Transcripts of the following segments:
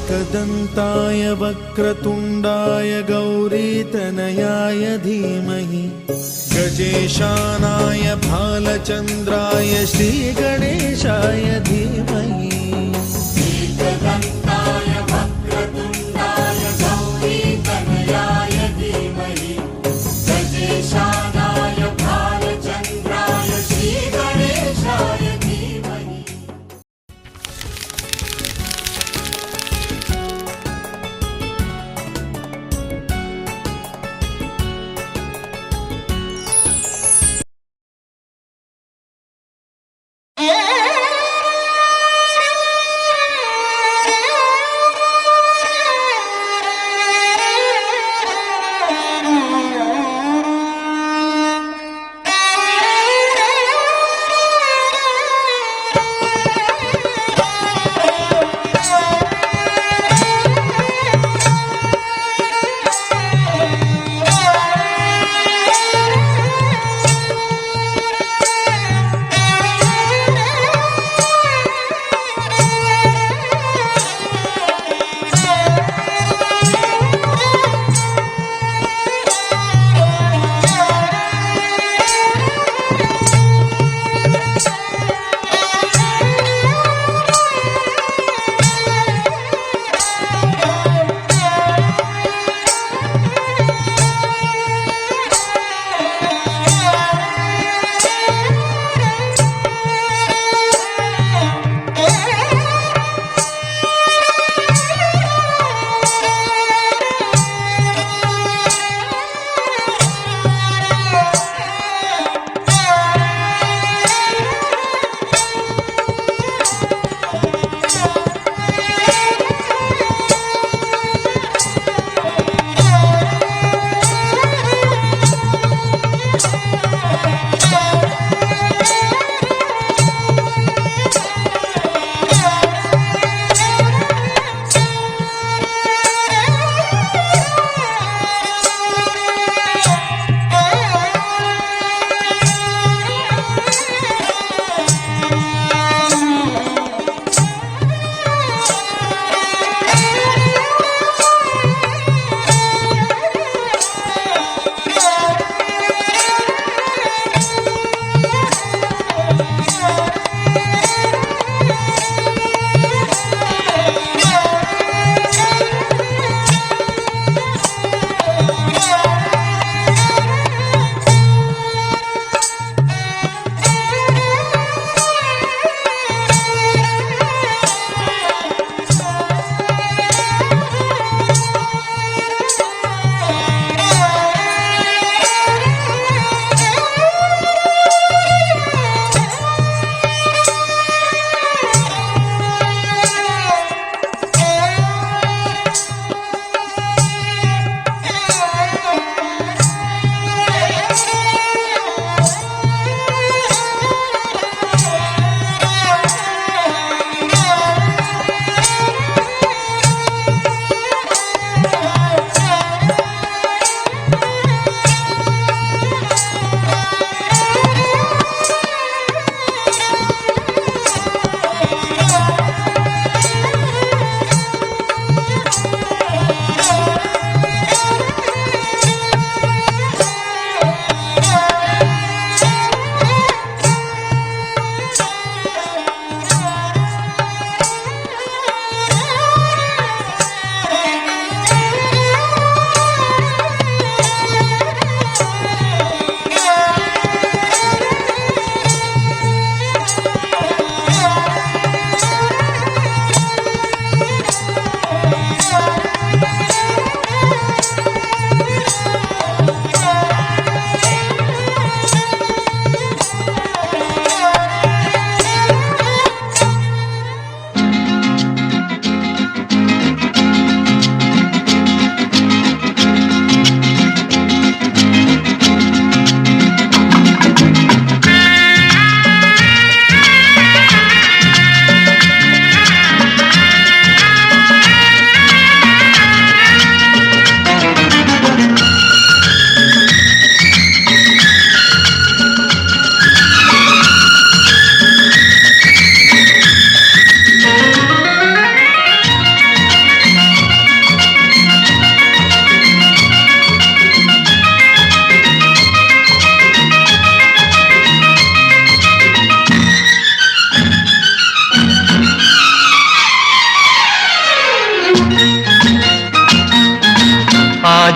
एकदन्ताय वक्रतुण्डाय गौरीतनयाय धीमहि गजेशानाय भालचन्द्राय श्रीगणेशाय धीमहि एकदन्ताय वक्रतुण्डाय गौरीतनयाय धीमहि गजेशानाय भालचन्द्राय श्रीगणेशाय धीमहि।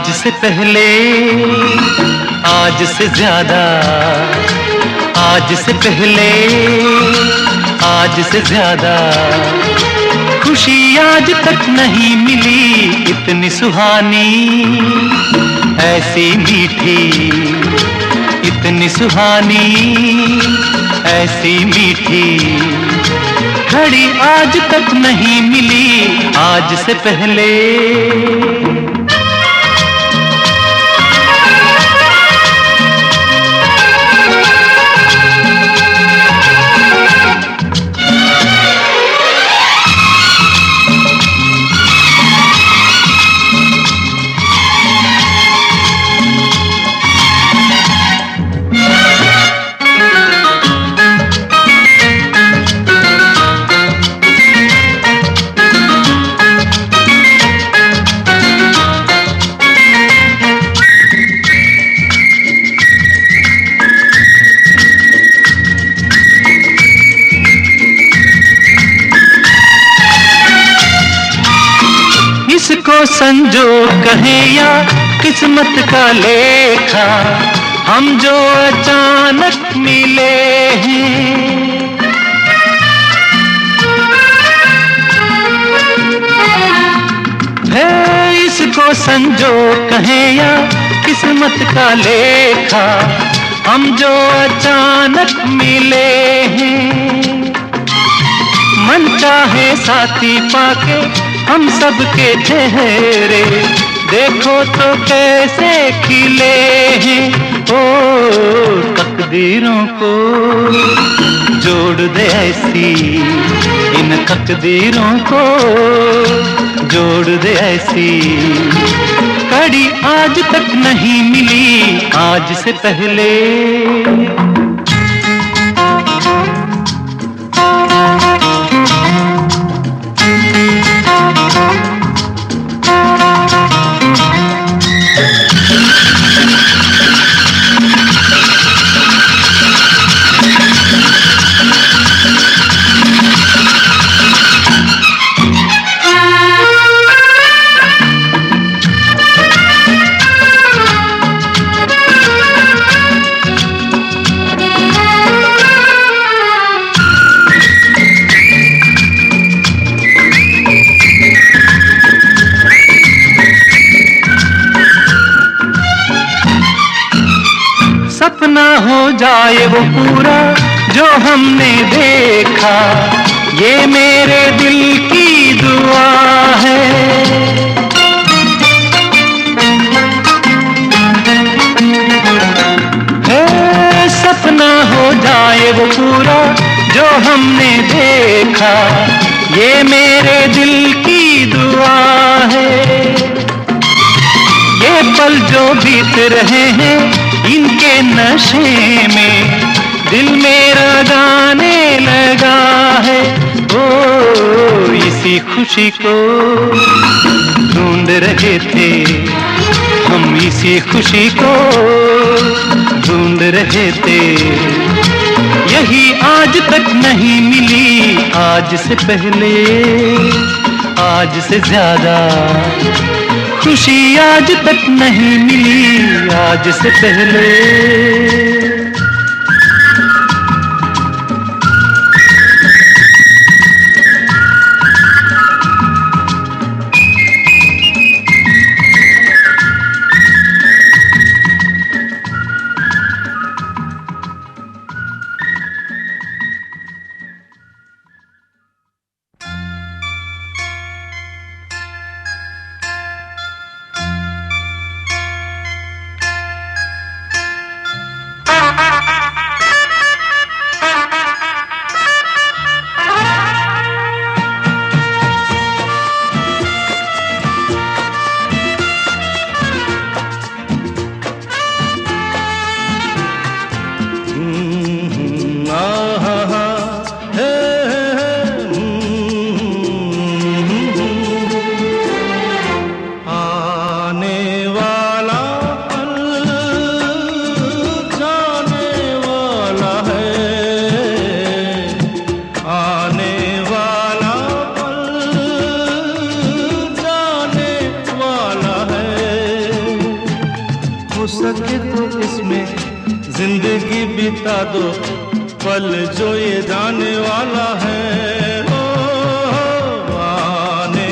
आज से पहले, आज से ज्यादा, आज से पहले, आज से ज्यादा खुशी आज तक नहीं मिली इतनी सुहानी, ऐसी मीठी, इतनी सुहानी, ऐसी मीठी घड़ी आज तक नहीं मिली आज से पहले। इसको संजोग कहें या किस्मत का लेखा, हम जो अचानक मिले हैं। है इसको संजोग कहें या किस्मत का लेखा, हम जो अचानक मिले हैं। मन चाहे साथी पाके हम सबके चेहरे देखो तो कैसे खिले हैं। ओ तकदीरों को जोड़ दे ऐसी, इन तकदीरों को जोड़ दे ऐसी कड़ी आज तक नहीं मिली आज से पहले। सपना हो जाए वो पूरा जो हमने देखा, ये मेरे दिल की दुआ है। सपना हो जाए वो पूरा जो हमने देखा, ये मेरे दिल की दुआ है। ये पल जो बीत रहे हैं इनके नशे में दिल मेरा गाने लगा है। ओ इसी खुशी को ढूंढ रहे थे हम, इसी खुशी को ढूंढ रहे थे, यही आज तक नहीं मिली आज से पहले, आज से ज्यादा खुशी आज तक नहीं मिली आज से पहले। बिता दो पल जो ये जाने वाला है, ओ आने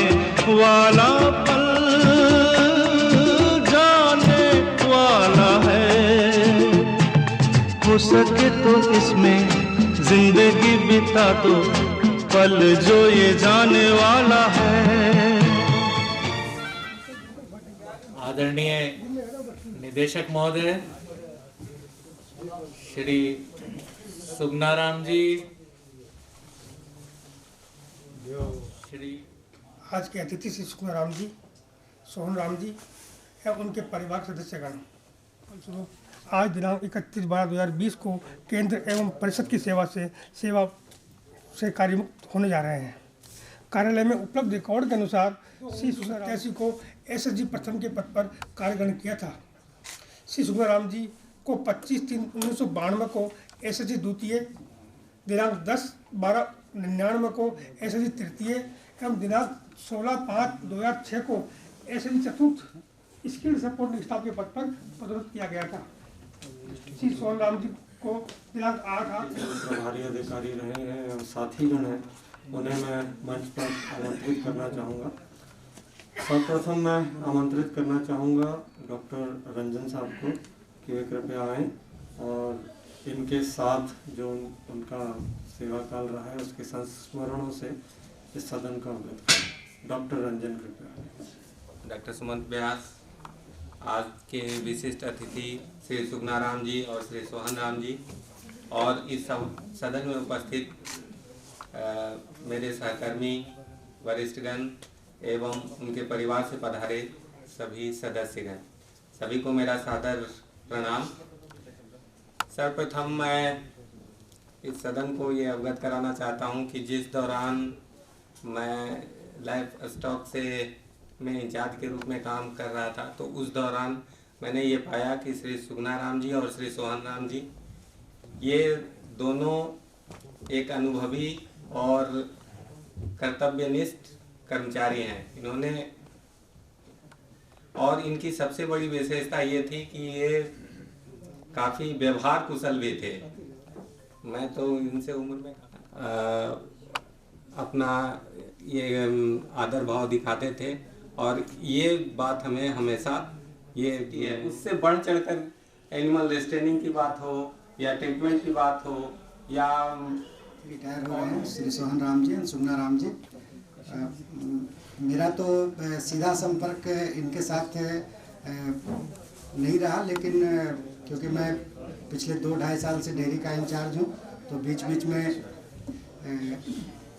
वाला पल जाने वाला है। हो सके तो इसमें जिंदगी बिता दो पल जो ये जाने वाला है। आदरणीय निदेशक महोदय श्री सुगनाराम जी, श्री आज के अतिथि श्री सुगनाराम जी, सोहन राम जी एवं उनके परिवार सदस्यगण, आज दिनांक 31/12/2020 को केंद्र एवं परिषद की सेवा से कार्यमुक्त होने जा रहे हैं। कार्यालय में उपलब्ध रिकॉर्ड के अनुसार श्री सुगनाराम को एसएसजी प्रथम के पद पर कार्यग्रहण किया था। श्री सुगनाराम जी को 25/3/1992 को एसएसजी द्वितीय, दिनांक 10/12/99 को एसएसजी तृतीय एवं दिनांक 16/5/2006 को एसएसजी चतुर्थ स्किल सपोर्ट स्टाफ के पद पर पदोन्नत किया गया था। श्री सोहन राम जी को दिनांक 8/8 प्रभारी अधिकारी रहे हैं एवं साथीगण हैं, उन्हें मैं मंच पर आमंत्रित करना चाहूँगा। सर्वप्रथम मैं आमंत्रित करना चाहूँगा डॉक्टर रंजन साहब को कि वे कृपया आएँ और इनके साथ जो उनका सेवा काल रहा है उसके संस्मरणों से इस सदन का अवगत करें। डॉक्टर रंजन कृपया। डॉक्टर सुमंत व्यास, आज के विशिष्ट अतिथि श्री सुगनाराम जी और श्री सोहन राम जी और इस सदन में उपस्थित मेरे सहकर्मी, वरिष्ठगण एवं उनके परिवार से पधारे सभी सदस्यगण, सभी को मेरा सादर प्रणाम। सर्वप्रथम मैं इस सदन को ये अवगत कराना चाहता हूँ कि जिस दौरान मैं लाइफ स्टॉक से में इंचार्ज के रूप में काम कर रहा था, तो उस दौरान मैंने ये पाया कि श्री सुगनाराम जी और श्री सोहन राम जी ये दोनों एक अनुभवी और कर्तव्यनिष्ठ कर्मचारी हैं। इन्होंने और इनकी सबसे बड़ी विशेषता ये थी कि ये काफ़ी व्यवहार कुशल भी थे। मैं तो इनसे उम्र में अपना ये आदर भाव दिखाते थे और ये बात हमें हमेशा ये उससे बढ़ चढ़कर एनिमल रेस्ट्रेनिंग की बात हो या ट्रीटमेंट की बात हो या रिटायर हो रहे हैं श्री सोहन राम जी, सुगनाराम जी। मेरा तो सीधा संपर्क इनके साथ नहीं रहा, लेकिन क्योंकि मैं पिछले 2-2.5 साल से डेयरी का इंचार्ज हूँ, तो बीच बीच में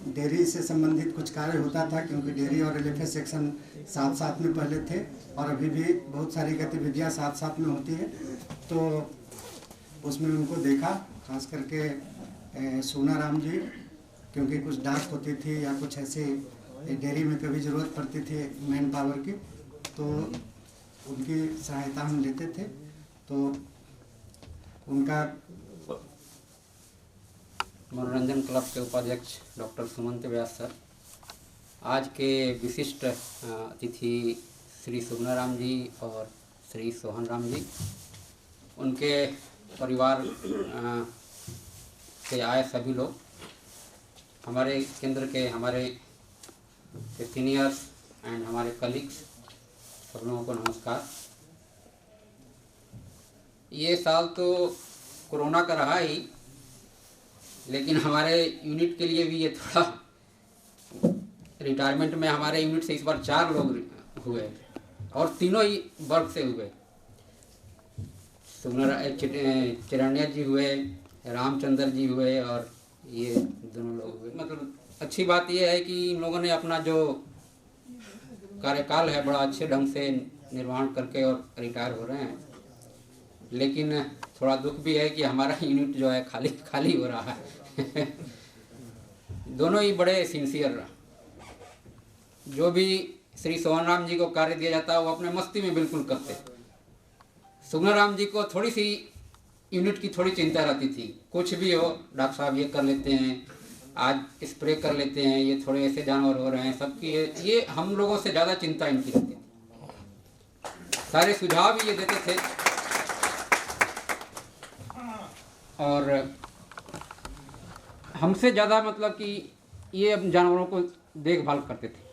डेयरी से संबंधित कुछ कार्य होता था, क्योंकि डेयरी और एलएफएस सेक्शन साथ साथ में पहले थे और अभी भी बहुत सारी गतिविधियाँ साथ साथ में होती है, तो उसमें उनको देखा। खास करके सुगनाराम जी, क्योंकि कुछ डाक होती थी या कुछ ऐसे डेयरी में कभी ज़रूरत पड़ती थी मैन पावर की, तो उनकी सहायता हम लेते थे। तो उनका मनोरंजन क्लब के उपाध्यक्ष डॉक्टर सुमंत व्यास सर, आज के विशिष्ट अतिथि श्री सुगनाराम जी और श्री सोहन राम जी, उनके परिवार से आए सभी लोग, हमारे केंद्र के हमारे सीनियर्स एंड हमारे कलीग्स, सब लोगों को नमस्कार। ये साल तो कोरोना का रहा ही, लेकिन हमारे यूनिट के लिए भी ये थोड़ा, रिटायरमेंट में हमारे यूनिट से इस बार 4 लोग हुए और तीनों ही वर्ग से हुए। चिरण्या जी हुए, रामचंद्र जी हुए और ये दोनों लोग हुए। मतलब अच्छी बात यह है कि इन लोगों ने अपना जो कार्यकाल है बड़ा अच्छे ढंग से निर्वहन करके और रिटायर हो रहे हैं। लेकिन थोड़ा दुख भी है कि हमारा यूनिट जो है खाली हो रहा है। दोनों ही बड़े सिंसियर रहा। जो भी श्री सोहन राम जी को कार्य दिया जाता है वो अपने मस्ती में बिल्कुल करते। सुगनाराम जी को थोड़ी सी यूनिट की थोड़ी चिंता रहती थी, कुछ भी हो डॉक्टर साहब ये कर लेते हैं, आज स्प्रे कर लेते हैं, ये थोड़े ऐसे जानवर हो रहे हैं, सबकी ये हम लोगों से ज़्यादा चिंता इनकी रहती थी। सारे सुझाव ये देते थे। और हमसे ज़्यादा मतलब कि ये अब जानवरों को देखभाल करते थे।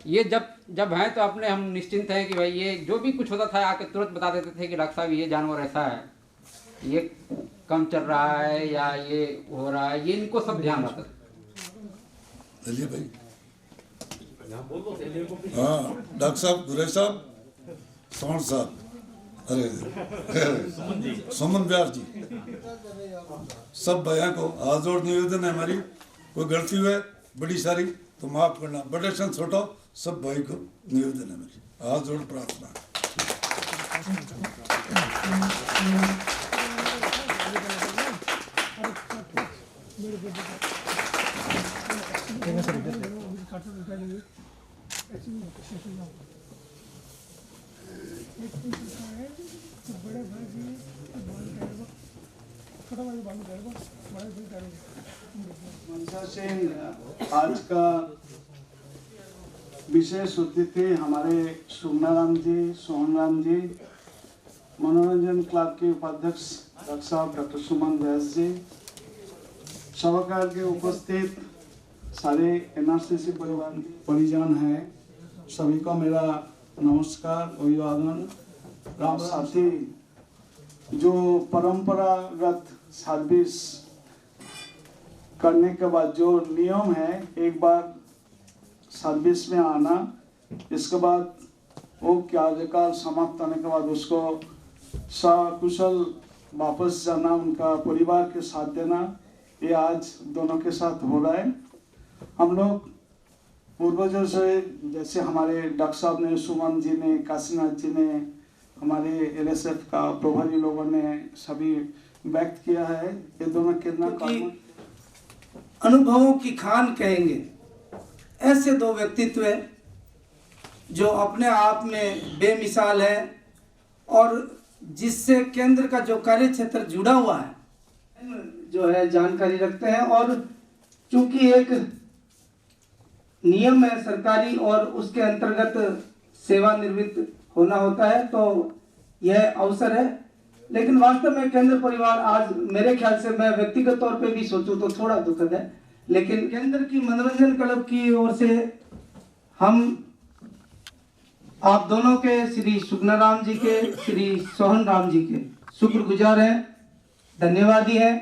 ये जब हैं तो अपने हम निश्चिंत हैं कि भाई ये जो भी कुछ होता था आके तुरंत बता देते थे कि डॉक्टर साहब ये जानवर ऐसा है, ये कम चल रहा है या ये हो रहा है, ये इनको सब ध्यान रहता था। चलिए भाई। हाँ डॉक्टर साहब, दुरे साहब, सोहन साहब, अरे सुमन व्यास जी, सब भैया को हाथ जोड़ निवेदन है हमारी, कोई गलती हुए बड़ी सारी तो माफ करना, बड़े सन छोटो सब भाई को निवेदन है मेरी, हाथ जोड़ प्रार्थना। मनसा सेन, आज का विशेष अतिथि हमारे सुगनाराम जी, सोहनराम जी, मनोरंजन क्लब के उपाध्यक्ष डॉक्टर साहब डॉक्टर सुमन व्यास जी, सभाकार के उपस्थित सारे एनआरसीसी परिजन हैं, सभी को मेरा नमस्कार, अभिवादन। राम साथी, जो परंपरागत सर्विस करने के बाद जो नियम है, एक बार सर्विस में आना, इसके बाद वो कार्यकाल समाप्त होने के बाद उसको सकुशल वापस जाना, उनका परिवार के साथ देना, ये आज दोनों के साथ हो रहा है। हम लोग पूर्वजों से, जैसे हमारे डॉक्टर साहब ने, सुमन जी ने, काशीनाथ जी ने, हमारे एलएसएफ का प्रभारी लोगों ने सभी व्यक्त किया है, ये दोनों कितना अनुभवों की खान कहेंगे, ऐसे दो व्यक्तित्व है जो अपने आप में बेमिसाल है और जिससे केंद्र का जो कार्य क्षेत्र जुड़ा हुआ है, जो है जानकारी रखते हैं। और चूंकि एक नियम है सरकारी और उसके अंतर्गत सेवानिवृत्त होना होता है, तो यह अवसर है। लेकिन वास्तव में केंद्र परिवार आज, मेरे ख्याल से, मैं व्यक्तिगत तौर पे भी सोचूं तो थोड़ा दुखद है, लेकिन केंद्र की मनोरंजन क्लब की ओर से हम आप दोनों के, श्री सुगनाराम जी के, श्री सोहन राम जी के शुक्रगुजार हैं, धन्यवादी हैं।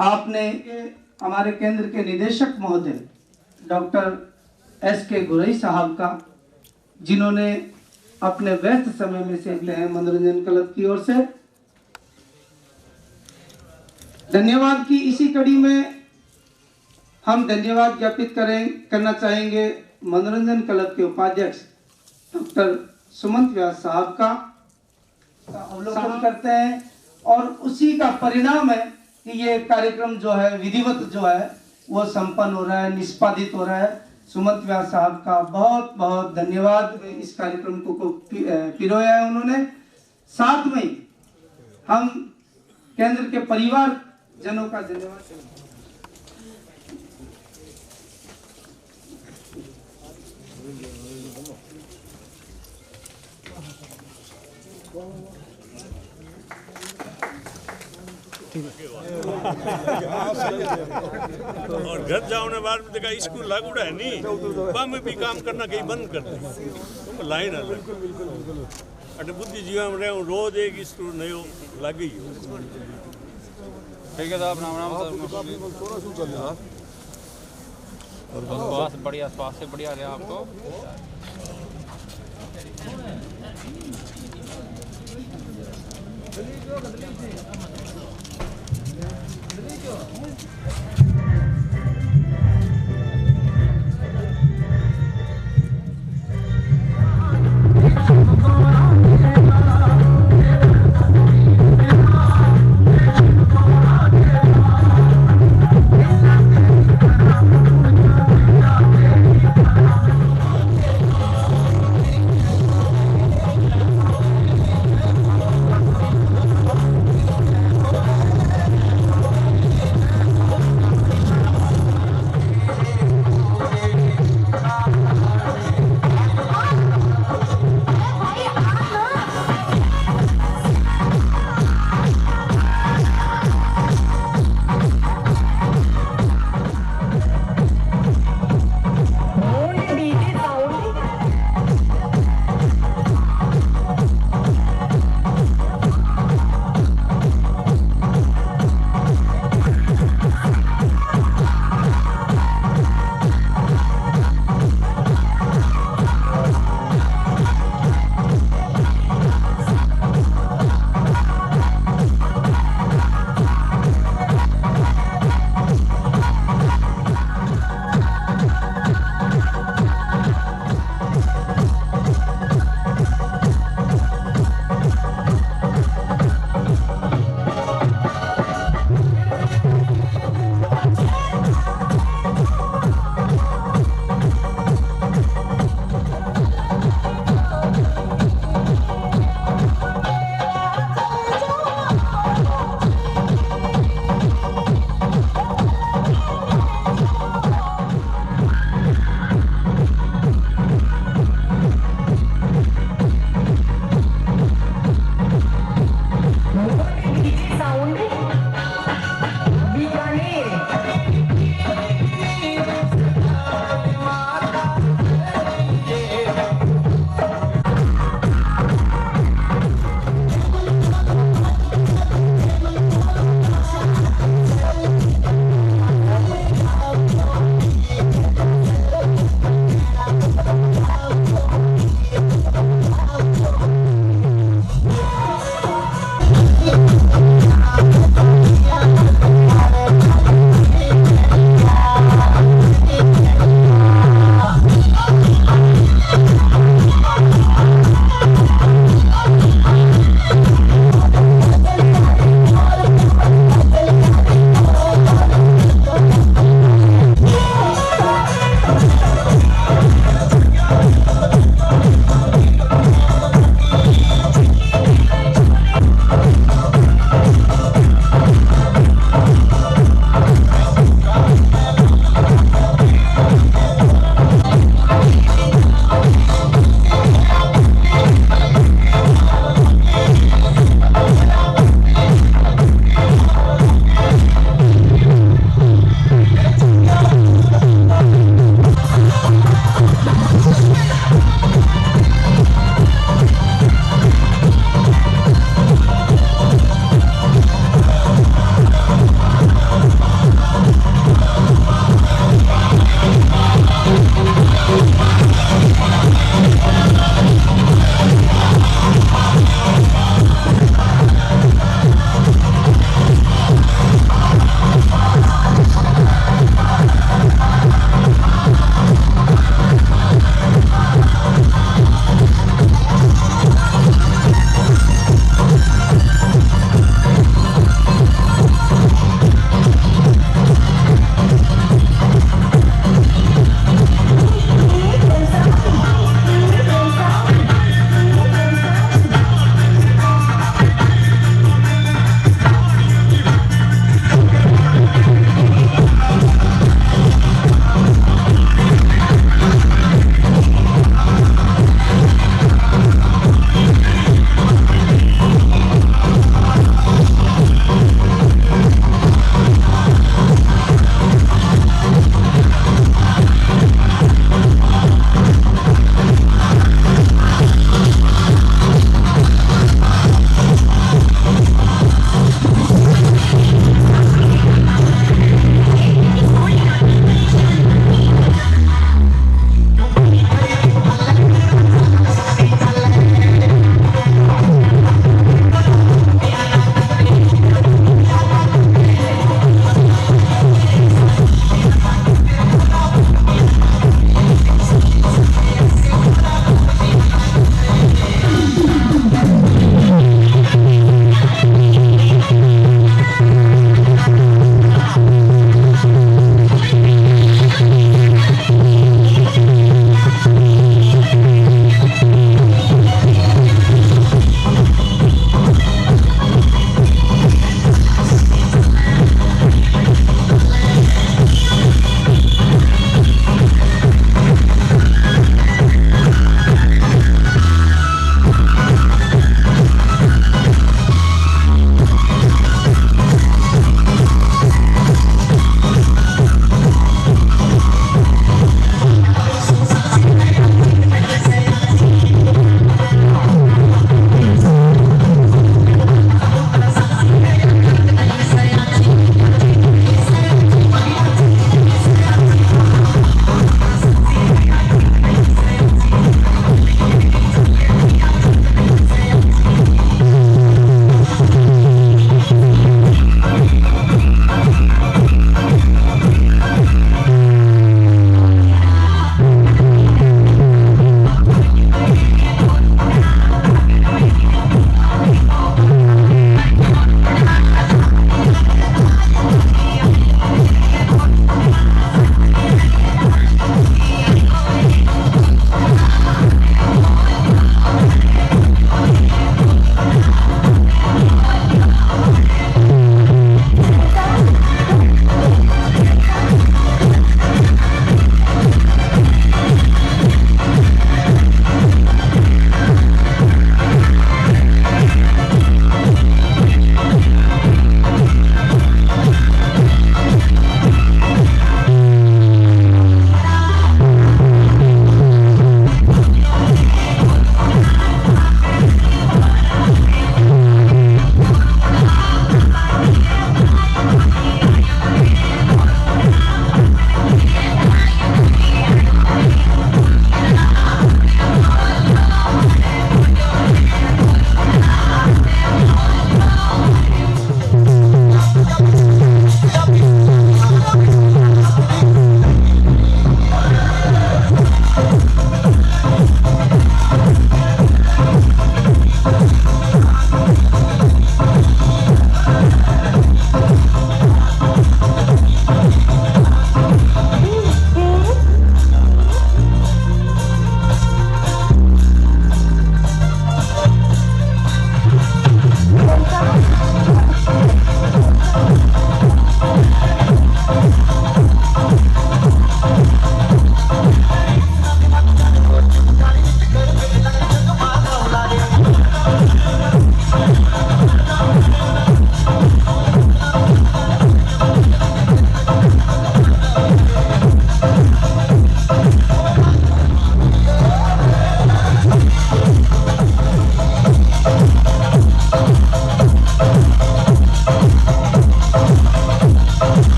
आपने हमारे केंद्र के निदेशक महोदय डॉक्टर एस.के. गुरई साहब का, जिन्होंने अपने व्यस्त समय में से ले हैं मनोरंजन क्लब की ओर से, धन्यवाद की इसी कड़ी में हम धन्यवाद ज्ञापित करना चाहेंगे मनोरंजन क्लब के उपाध्यक्ष डॉक्टर सुमंत व्यास साहब का अवलोकन करते हैं, और उसी का परिणाम है कि ये कार्यक्रम जो है विधिवत जो है वो संपन्न हो रहा है, निष्पादित हो रहा है। सुमंत व्यास साहब का बहुत बहुत धन्यवाद, इस कार्यक्रम को पिरोया है उन्होंने। साथ में हम केंद्र के परिवार जनों का धन्यवाद। और घर जाने बाद में देखा स्कूल लागू है नहीं, वहाँ में भी काम करना कहीं बंद कर दे, लाइन अलग अटे बुद्धि जीवन में रहे रोज एक स्कूल नयो लगी। ठीक है साहब, नाम स्वास्थ्य बढ़िया, स्वास्थ्य बढ़िया रहा आपको।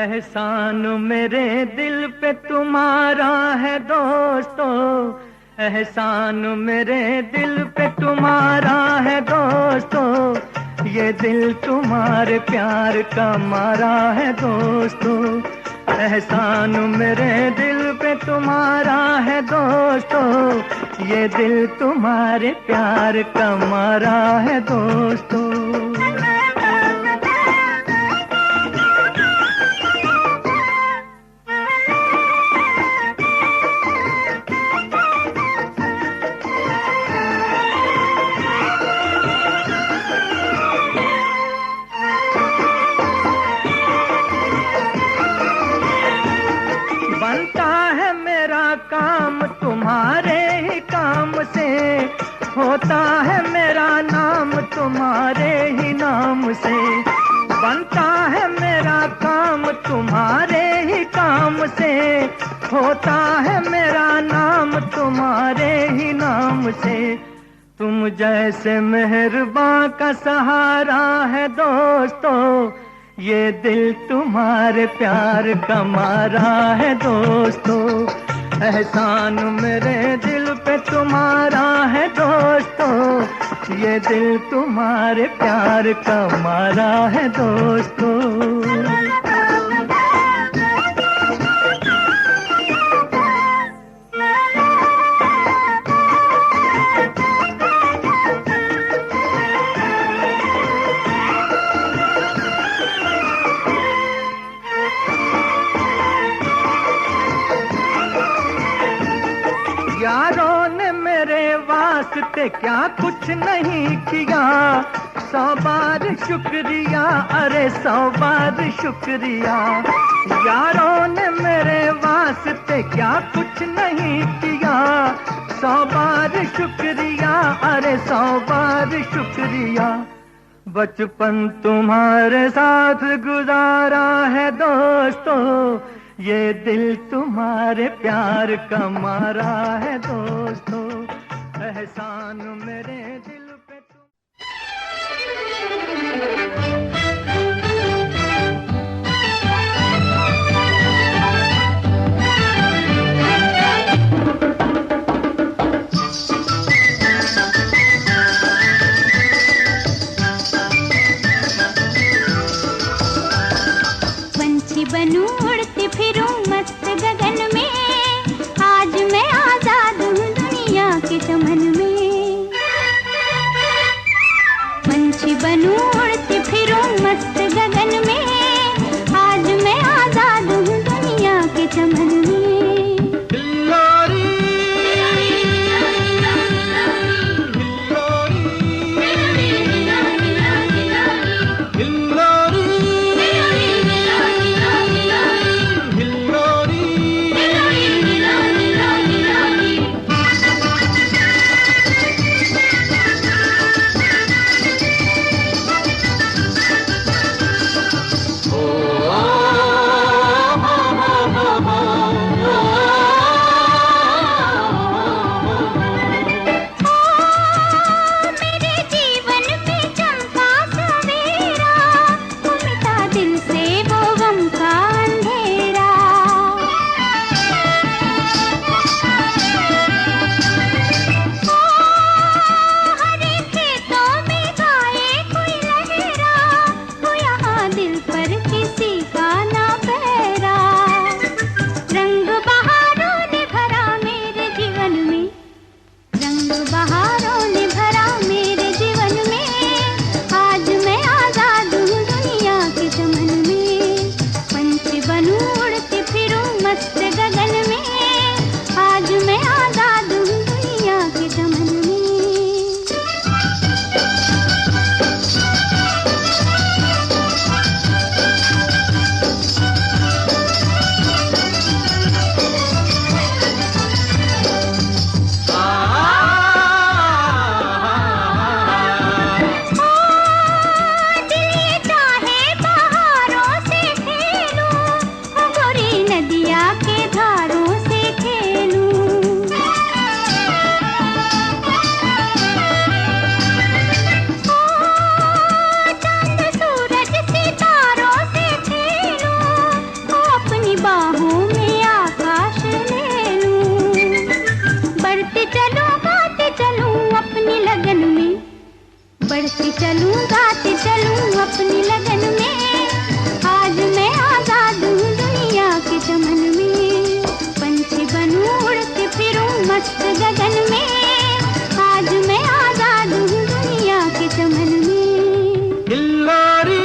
एहसान मेरे दिल पे तुम्हारा है दोस्तों, एहसान मेरे दिल पे तुम्हारा है दोस्तों, ये दिल तुम्हारे प्यार का मारा है दोस्तों। एहसान मेरे दिल पे तुम्हारा है दोस्तों, ये दिल तुम्हारे प्यार का मारा है दोस्तों। बनता है मेरा काम तुम्हारे ही काम से, होता है मेरा नाम तुम्हारे ही नाम से। बनता है मेरा काम तुम्हारे ही काम से, होता है मेरा नाम तुम्हारे ही नाम से। तुम जैसे मेहरबां का सहारा है दोस्तों, ये दिल तुम्हारे प्यार का मारा है दोस्तों। एहसान मेरे दिल पे तुम्हारा है दोस्तों, ये दिल तुम्हारे प्यार का मारा है दोस्तों। यारों ने मेरे वास्ते क्या कुछ नहीं किया, 100 बार शुक्रिया, अरे 100 बार शुक्रिया। यारों ने मेरे वास्ते क्या कुछ नहीं किया, 100 बार शुक्रिया, अरे 100 बार शुक्रिया। बचपन तुम्हारे साथ गुजारा है दोस्तों, ये दिल तुम्हारे प्यार का मारा है दोस्तों। एहसान मेरे दिल पे पंछी बनूं उड़ती फिरूं मस्त गगन में, आज मैं आजाद हूँ दुनिया के चमन में। मस्त गगन में, आज मैं आजाद हूँ दुनिया के चमन में। हिल्लोरी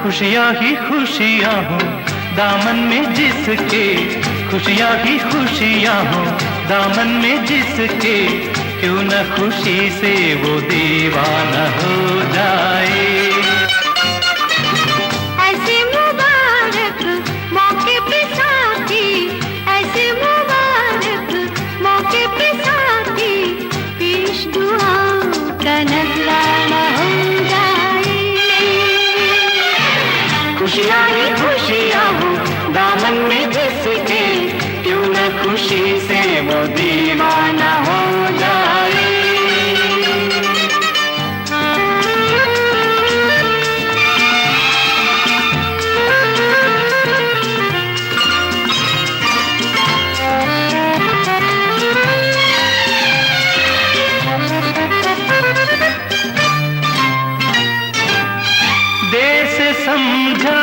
खुशियाँ ही खुशियाँ हो दामन में जिसके, खुशियाँ ही खुशियाँ हो दामन में जिसके, क्यों न खुशी से वो दीवाना हो जाए। ऐसे मुबारक मौके पे साथी, ऐसे मुबारक मौके पे साथी, पेश दुआओं का नजराना हो जाए। खुशियाँ ही खुशियाँ हो दामन में जिसके, क्यों न खुशी से वो दीवाना हो जाए। देश समझा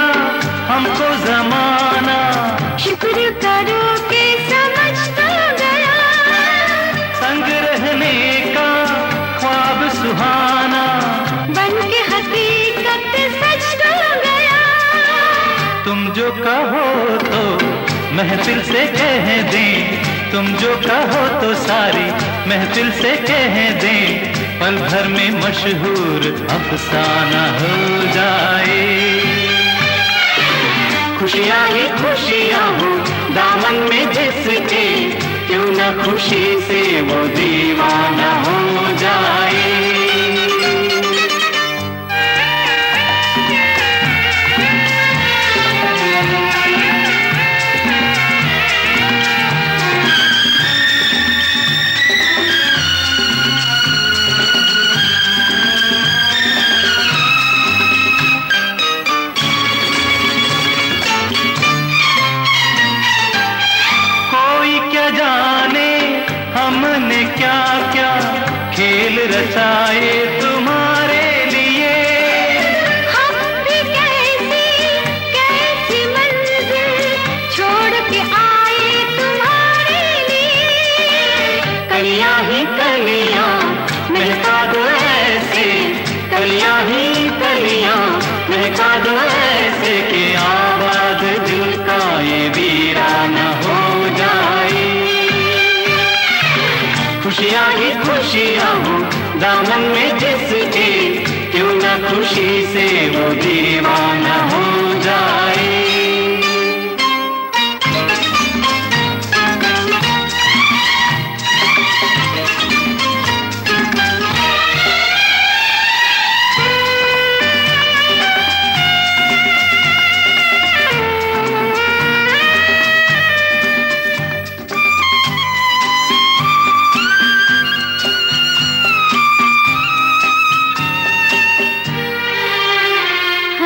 हमको जमाना, शुक्र करो कि समझ तो गया, संग रहने का ख्वाब सुहाना, बन के हकीकत सच तो गया। तुम जो कहो तो महफिल से कह दें, तुम जो कहो तो सारी महफिल से कह दें, पल भर में मशहूर अफसाना हो जाए। खुशियाँ ही खुशियाँ हो दामन में जिसके, क्यों न खुशी से वो दीवाना हो जाए। हमने क्या क्या खेल रचाए तुम्हारे लिए, हम भी कैसी कैसी मंजिल छोड़ के आए तुम्हारे लिए। कलियां ही कलियां महका दो ऐसे, कलियां ही कलियां महका दो ऐसे, कि आबाद दिल का ये वीराना हो जाए। खुशियाँ ही खुशियाँ हो दामन में जिसके, क्यों न खुशी से वो दीवाना हो जाए।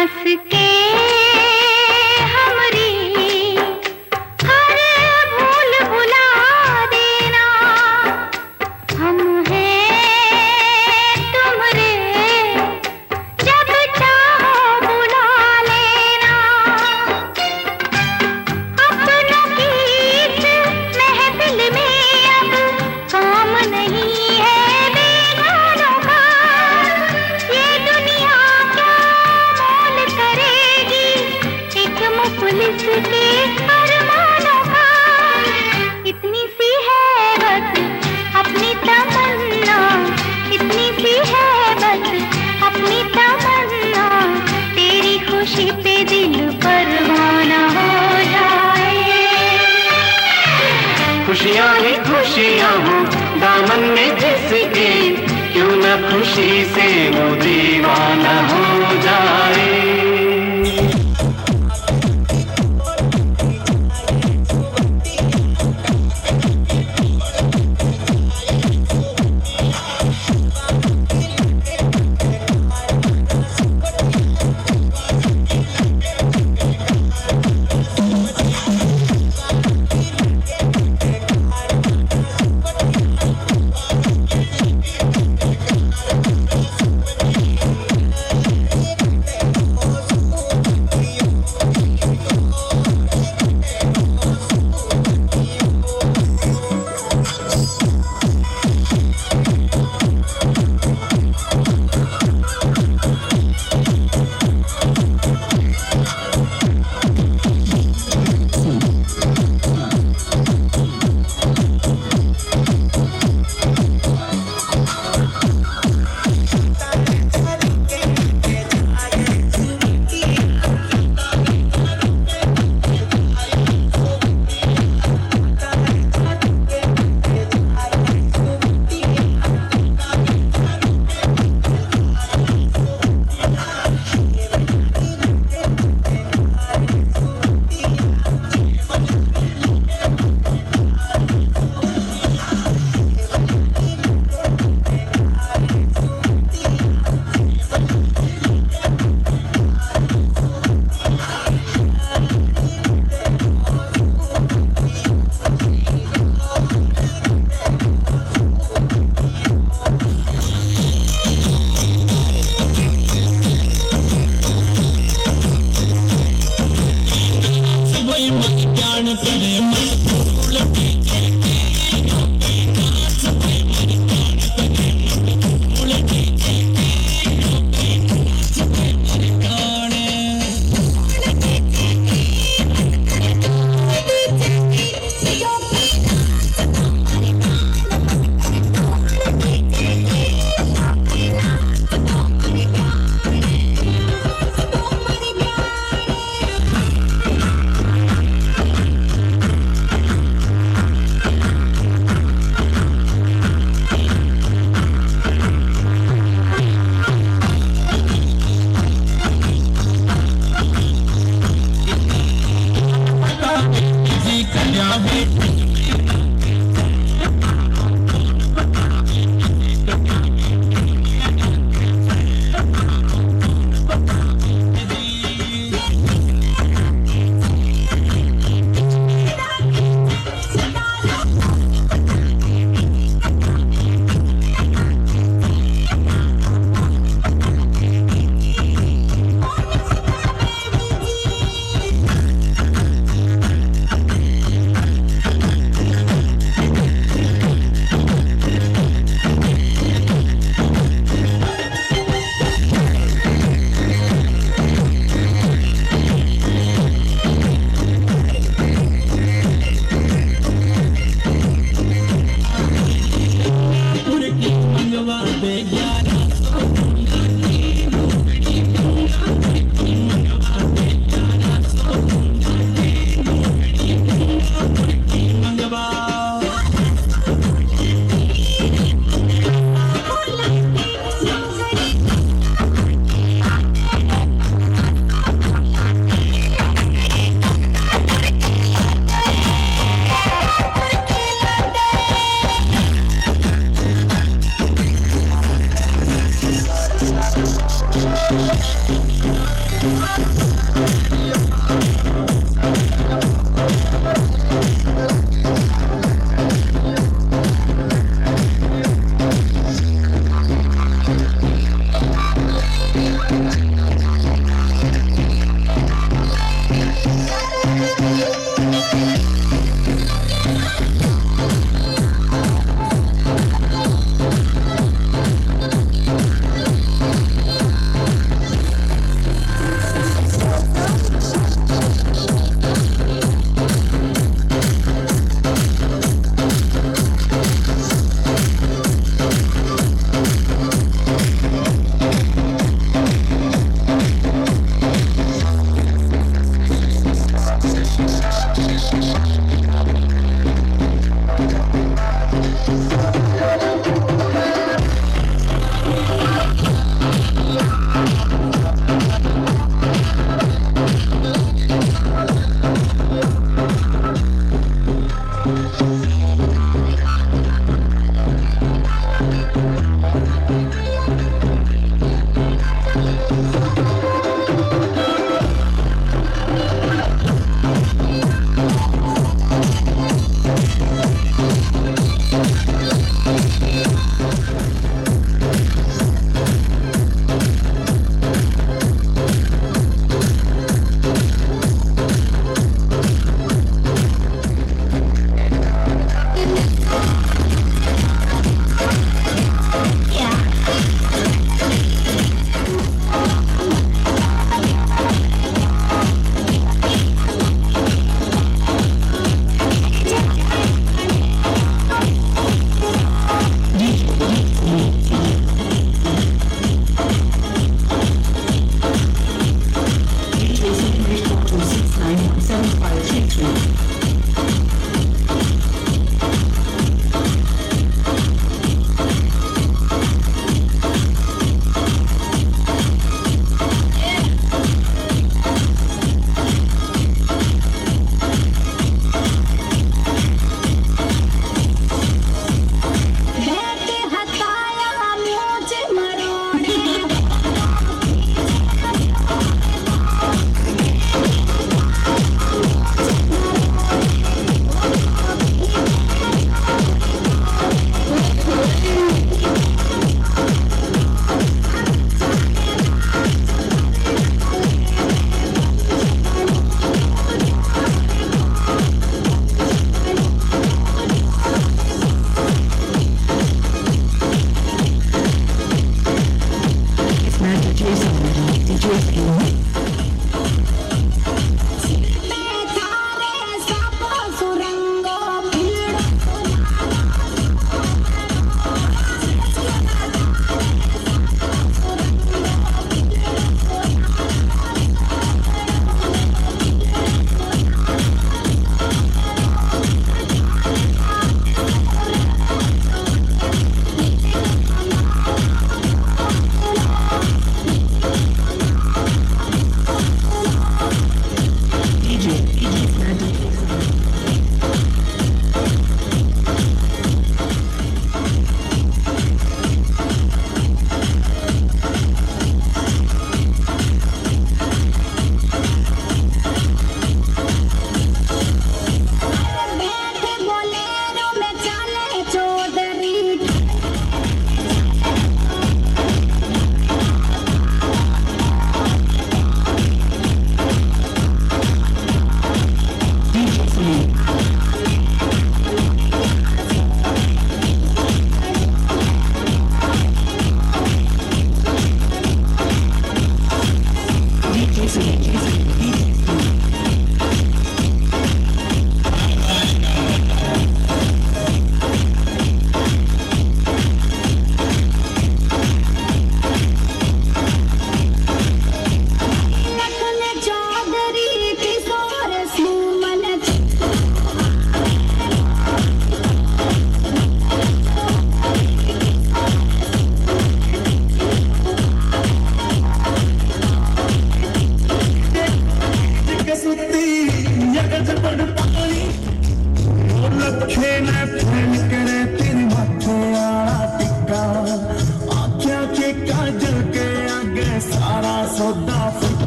हंस के हमरी हर भूल भुला देना। हम हैं तुमरे जब चाहो बुला लेना। अपनों की इस महफिल में अब काम नहीं है बेगानों का। ये दुनिया क्या मोल करेगी एक मुफलिस के अरमानों का। इतनी सी है बस अपनी तमन्ना, इतनी सी है बस अपनी तमन्ना। तेरी खुशी पे दिल परवाना हो जाए। खुशियाँ ही खुशियाँ हो दामन में जिसके, क्यों न खुशी से वो दीवाना हो जाए।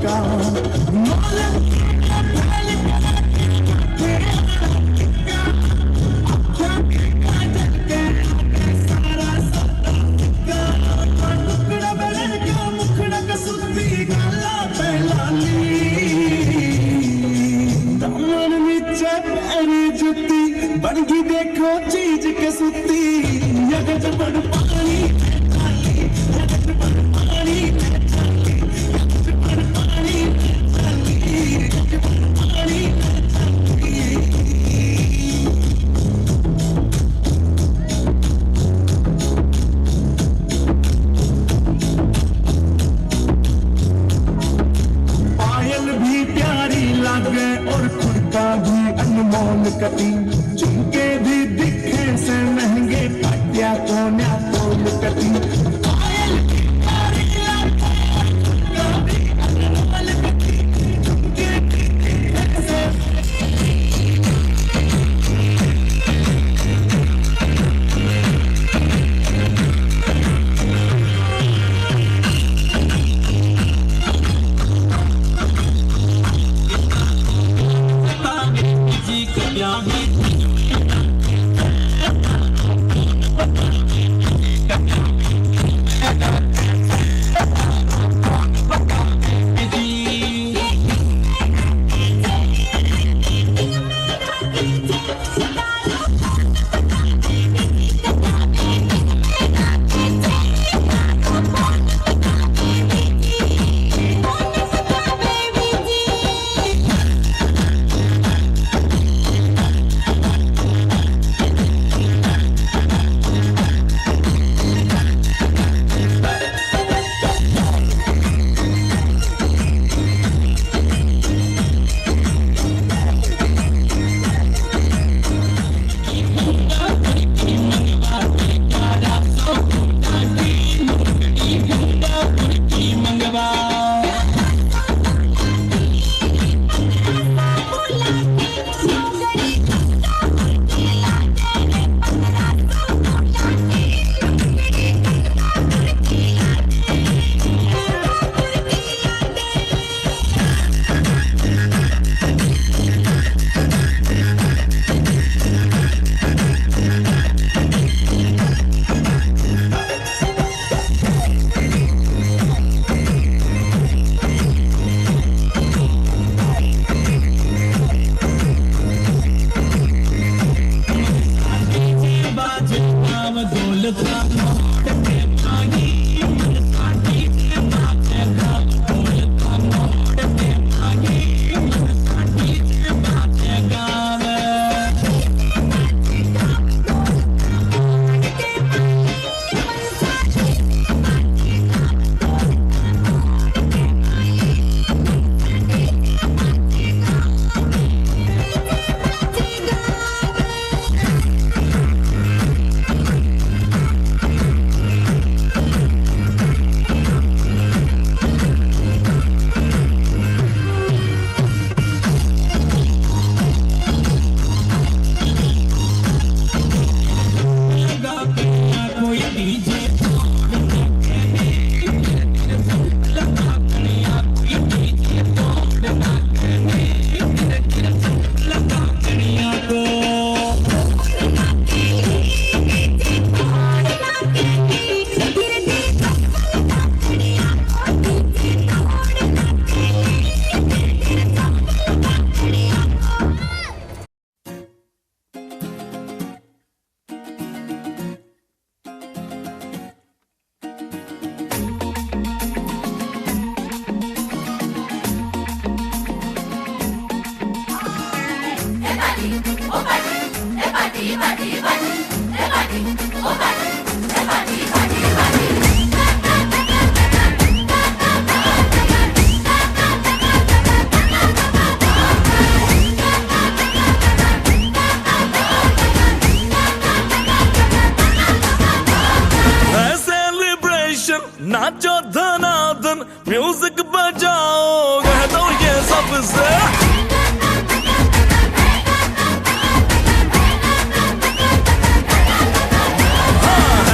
का मालूम बनगी देखो चीज के सुती अगज बड़ पानी अगज बड़ पानी अगज बड़ पानी अगज बड़ पानी पायल भी प्यारी लागे और खुरका भी अनमोल कटी झुमके भी दिखे से महंगे पटिया कोन्या तोल कटी पायल भी प्यारी लागे खुरका भी अनमोल कटी झुमके भी दिखे से जी कन्या नाचो धनाधन म्यूजिक बजाओ कह दो ये सबसे हाँ,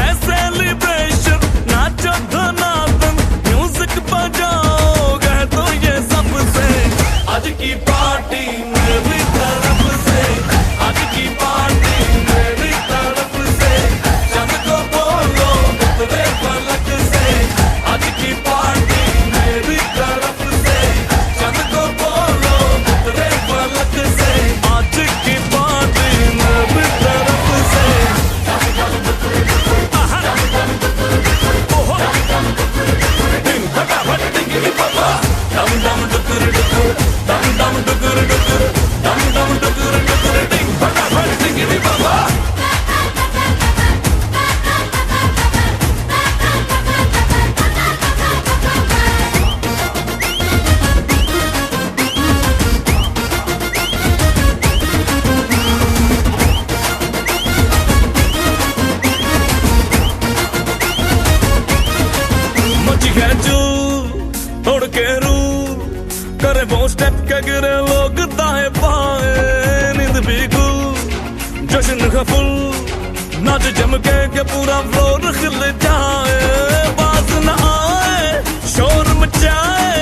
वो स्टेप के गिरे लोग दाएं बाएं, नींद भी गुल जश्न का फुल, नाच जम के पूरा फ्लोर खिल जाए, बाज न आए शोर मचाए,